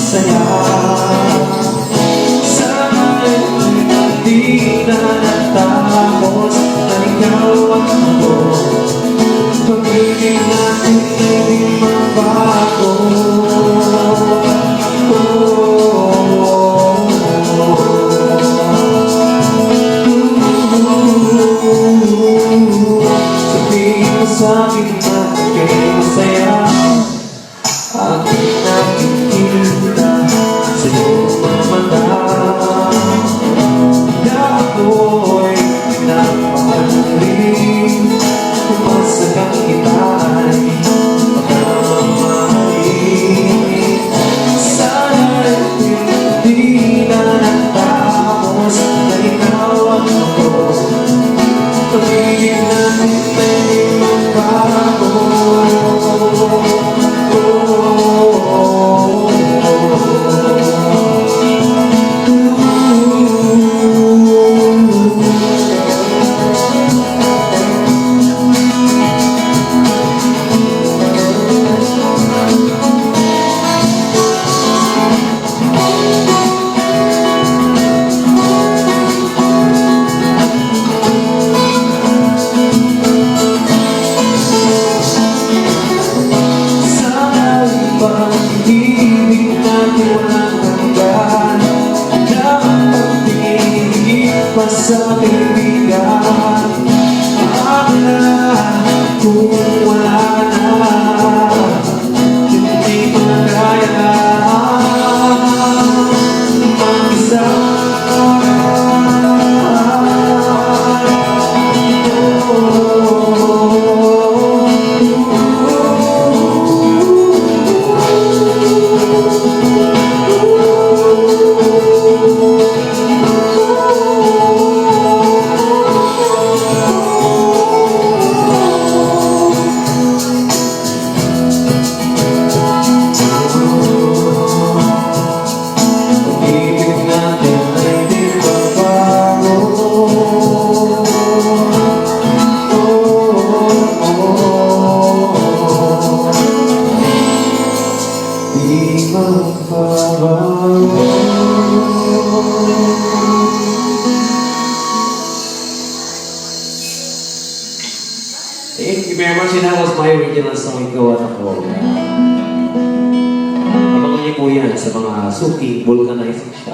masaya. Sana'y hindi na natapos na ikaw at ako. Pag-ibig natin ay di magbago. Sabihin mo sa'kin na ika'y masaya. Aking nakikita sa iyong mga mata na ako'y napakaling. Kumasagang kita'y makamamahalin. Sana'y hindi na natapos na ikaw at ako. Pag-ibig natin ay magbago. Pag-ibig natin walang hanggan, na pag-ibig pa sa kaibigan. Akala kung wala na, hindi magkaya mag-isa. Thank you very much. That was my original song, Ikaw at Ako. Abangan niyo po yan sa mga suki, vulcanized siya.